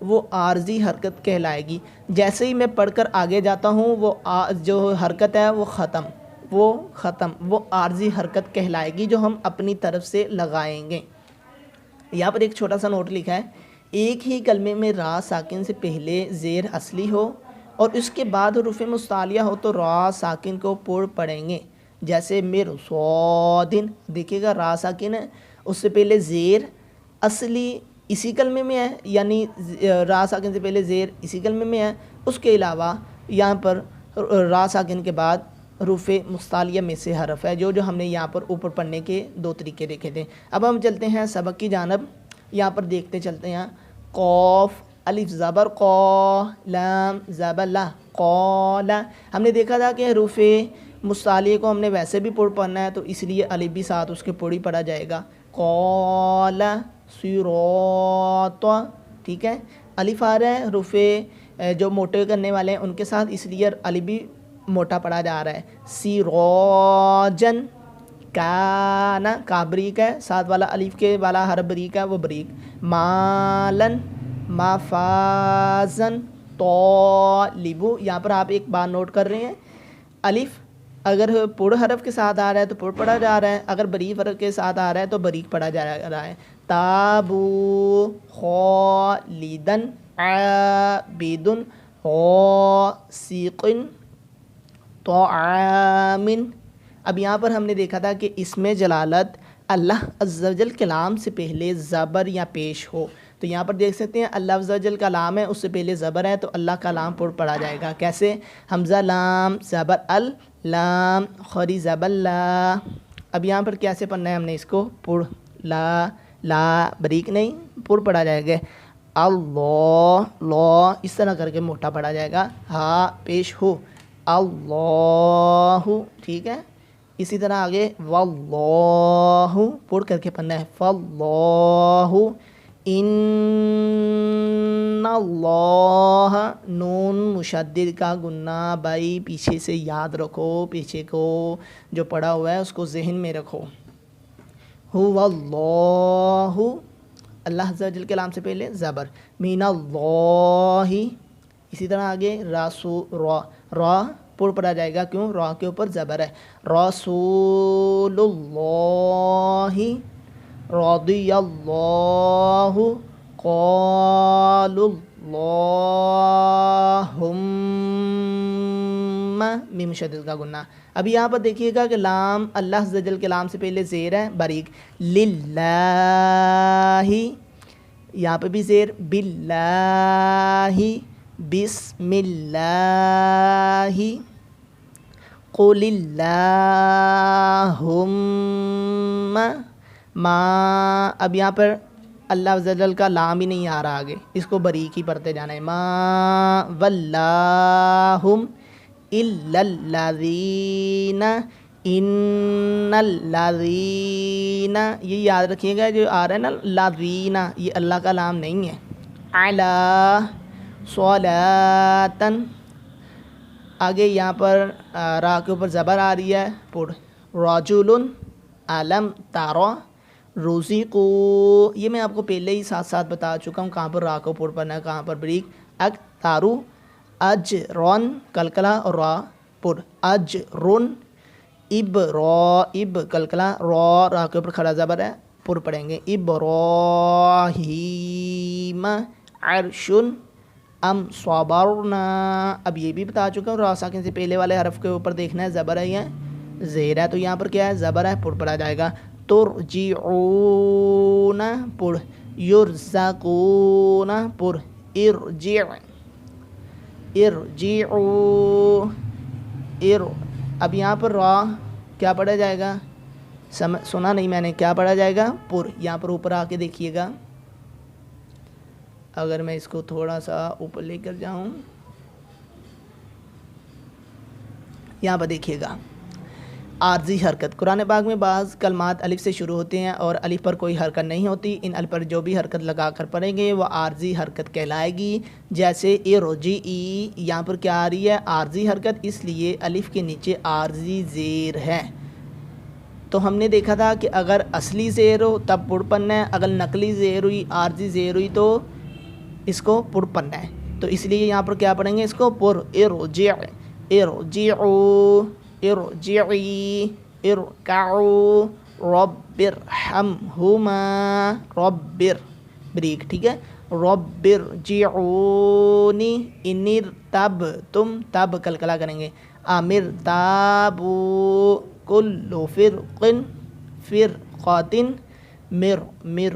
وہ عارضی حرکت کہلائے گی۔ جیسے ہی میں پڑھ کر آگے جاتا ہوں وہ جو حرکت ہے وہ ختم، وہ عارضی حرکت کہلائے گی جو ہم اپنی طرف سے لگائیں گے۔ یہاں پر ایک چھوٹا سا نوٹ لکھا ہے، ایک ہی کلمے میں را ساکن سے پہلے زیر اصلی ہو اور اس کے بعد حروف مستعلیہ ہو تو را ساکن کو پڑھیں گے۔ جیسے مرصادن، دیکھیے گا را ساکن ہے، اس سے پہلے زیر اصلی اسی کلمے میں ہے، یعنی را ساکن سے پہلے زیر اسی کلمے میں ہے۔ اس کے علاوہ یہاں پر را ساکن کے بعد حروف مستعلیہ میں سے حرف ہے، جو ہم نے یہاں پر اوپر پڑھنے کے دو طریقے دیکھے تھے۔ اب ہم چلتے ہیں سبق کی جانب، یہاں پر دیکھتے چلتے ہیں۔ قوف الف زبر قو، لام زبر لا، قولا۔ ہم نے دیکھا تھا کہ حروف مستعلیہ کو ہم نے ویسے بھی پڑھنا ہے، تو اس لیے الف بھی ساتھ اس کے پڑھی پڑھا جائے گا۔ قولا صراط، ٹھیک ہے، الف آ رہا ہے حروف جو موٹے کرنے والے ہیں ان کے ساتھ، اس لیے الف بھی موٹا پڑھا جا رہا ہے۔ سراجن، کانا، کا بریک ہے، ساتھ والا الف کے والا حرف بریک ہے، وہ بریک۔ مالن، مفازن، طالبو۔ یہاں پر آپ ایک بات نوٹ کر رہے ہیں، الف اگر پڑ حرف کے ساتھ آ رہا ہے تو پڑ پڑھا جا رہا ہے، اگر بریک حرف کے ساتھ آ رہا ہے تو بریک پڑھا جا رہا ہے۔ تابو، خالدن، عابدن، غاسقن، طعامن۔ اب یہاں پر ہم نے دیکھا تھا کہ اس میں جلالت اللہ عز و جل کلام سے پہلے زبر یا پیش ہو، تو یہاں پر دیکھ سکتے ہیں اللہ عز و جل کا لام ہے، اس سے پہلے زبر ہے، تو اللہ کا لام پڑھا جائے گا۔ کیسے؟ حمزہ لام زبر ال، لام خری زبر لا۔ اب یہاں پر کیسے پڑھنا ہے ہم نے اس کو؟ لا بریک نہیں، پڑھا جائے گا۔ اللہ اس طرح کر کے موٹا پڑھا جائے گا، ہاں پیش ہو، اللہ، ٹھیک ہے۔ اسی طرح آگے واللہ پڑھ کر کے پڑھنا ہے، فاللہ، ان اللہ، نون مشدد کا گنہ بھائی پیچھے سے یاد رکھو، پیچھے کو جو پڑھا ہوا ہے اس کو ذہن میں رکھو۔ هو اللہ، اللہ عز و جل کے نام سے پہلے زبر، من اللہ، اسی طرح آگے را پڑھا جائے گا، کیوں؟ را کے اوپر زبر ہے۔ رسول اللہ، رضی اللہ، قال اللہم، میم شدید کا گنہ۔ اب یہاں پر دیکھیے گا کہ لام اللہ عز و جل کے لام سے پہلے زیر ہے، باریک، للہ، یہاں پہ بھی زیر، باللہ، بسم اللہ، قل اللہم ما۔ اب یہاں پر اللہ عز و جل کا لام ہی نہیں آ رہا آگے، اس کو باریک ہی پڑھتے جانا ہے۔ ما ولاہم الا الذین، ان الذین، یہ یاد رکھیے گا جو آ رہا ہے نا الذین، یہ اللہ کا لام نہیں ہے۔ علی صلاتن، آگے یہاں پر را کے اوپر زبر آ رہی ہے، پڑھ، رجل، علم تارا، رزقو، یہ میں آپ کو پہلے ہی ساتھ ساتھ بتا چکا ہوں کہاں پر را کو پڑھنا ہے، کہاں پر بریک۔ اکتارو، اجرن، کلکلا اور را پڑھ، اجرن، اب کلکلا، را کے اوپر کھڑا زبر ہے، پڑھیں گے۔ ابراہیم، عرشن، ام صبرنا، اب یہ بھی بتا چکا ہوں، را ساکن سے پہلے والے حرف کے اوپر دیکھنا ہے زبر ہے یا زیر ہے، تو یہاں پر کیا ہے؟ زبر ہے، پڑھا جائے گا۔ ترجعون، پڑھ، یرزقون، پڑھ، ارجعوا، اب یہاں پر را کیا پڑھا جائے گا؟ سنا نہیں میں نے، کیا پڑھا جائے گا؟ یہاں پر اوپر آ کے دیکھیے گا، اگر میں اس کو تھوڑا سا اوپر لے کر جاؤں، یہاں پر دیکھیے گا عارضی حرکت۔ قرآن پاک میں بعض کلمات الف سے شروع ہوتے ہیں اور الف پر کوئی حرکت نہیں ہوتی، ان الف پر جو بھی حرکت لگا کر پڑھیں گے وہ عارضی حرکت کہلائے گی۔ جیسے ارجعی، یہاں پر کیا آ رہی ہے؟ عارضی حرکت، اس لیے الف کے نیچے عارضی زیر ہے۔ تو ہم نے دیکھا تھا کہ اگر اصلی زیر ہو تب پڑھنا ہے، اگر نقلی زیر ہوئی، عارضی زیر ہوئی، تو اس کو پر پڑھنا ہے، تو اس لیے یہاں پر کیا پڑھیں گے اس کو پر، ارجع، ارجعوا، ارجعی، ارکعوا، رب ارحمہما، رب بریک، ٹھیک ہے، رب ارجعونی ان ارتبتم، تب کلکلا کریں گے، امر تابوا کل فرق فرقات، مر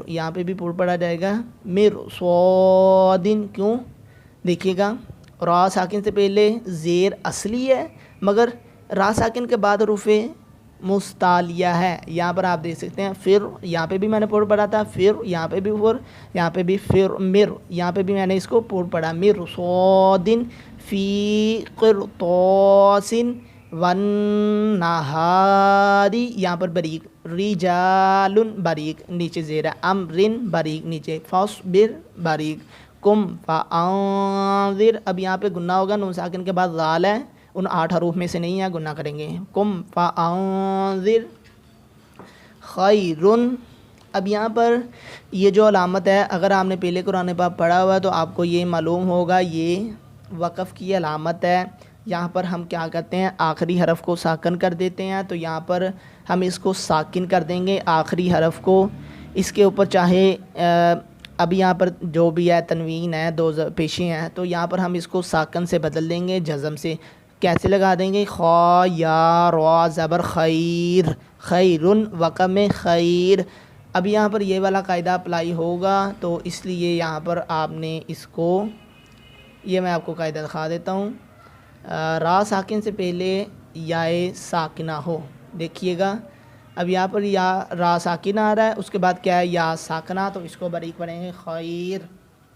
یہاں پہ بھی پر پڑھا جائے گا، مر صادن، کیوں دیکھیے گا را ساکن سے پہلے زیر اصلی ہے مگر را ساکن کے بعد حروف مستعلیہ ہے، یہاں پر آپ دیکھ سکتے ہیں پھر یہاں پہ بھی میں نے پر پڑھا تھا، پھر یہاں پہ بھی پر، یہاں پہ بھی پھر مر، یہاں پہ بھی میں نے اس کو پر پڑھا، مر صادن فی قرطاس والنہاری، یہاں پر بریک، رجال باریک نیچے زیر، امرن باریک نیچے، فاصبر باریک، کم فانذر، اب یہاں پہ گنہ ہوگا، نون ساکن کے بعد ذال ہے، ان 8 حروف میں سے نہیں ہے، گنہ کریں گے، کم فانذر خیرن، اب یہاں پر یہ جو علامت ہے اگر آپ نے پہلے قرآن پاک پڑھا ہوا ہے تو آپ کو یہ معلوم ہوگا یہ وقف کی علامت ہے، یہاں پر ہم کیا کرتے ہیں آخری حرف کو ساکن کر دیتے ہیں، تو یہاں پر ہم اس کو ساکن کر دیں گے آخری حرف کو، اس کے اوپر چاہے اب یہاں پر جو بھی ہے تنوین ہے، 2 پیشیں ہیں، تو یہاں پر ہم اس کو ساکن سے بدل دیں گے جزم سے، کیسے لگا دیں گے، خا یا را زبر خیر، خیرن وقم خیر، اب یہاں پر یہ والا قاعدہ اپلائی ہوگا، تو اس لیے یہاں پر آپ نے اس کو، یہ میں آپ کو قاعدہ دکھا دیتا ہوں، را ساکن سے پہلے یائے ساکنہ ہو، دیکھیے گا اب یہاں پر یا را ساکنہ آ رہا ہے، اس کے بعد کیا ہے یا ساکنہ، تو اس کو باریک پڑھیں گے، خیر،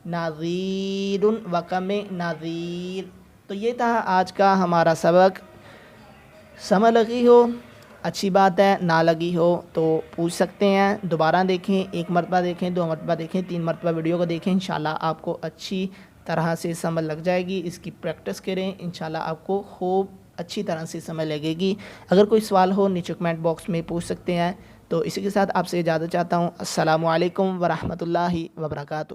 نذیر وقم نذیر، تو یہ تھا آج کا ہمارا سبق، سمجھ لگی ہو اچھی بات ہے، نہ لگی ہو تو پوچھ سکتے ہیں، دوبارہ دیکھیں، 1 مرتبہ دیکھیں، 2 مرتبہ دیکھیں، 3 مرتبہ ویڈیو کو دیکھیں، انشاءاللہ آپ کو اچھی طرح سے سمجھ لگ جائے گی، اس کی پریکٹس کریں، انشاءاللہ آپ کو خوب اچھی طرح سے سمجھ لگے گی، اگر کوئی سوال ہو نیچے کمنٹ باکس میں پوچھ سکتے ہیں، تو اسی کے ساتھ آپ سے اجازت چاہتا ہوں، السلام علیکم ورحمۃ اللہ وبرکاتہ۔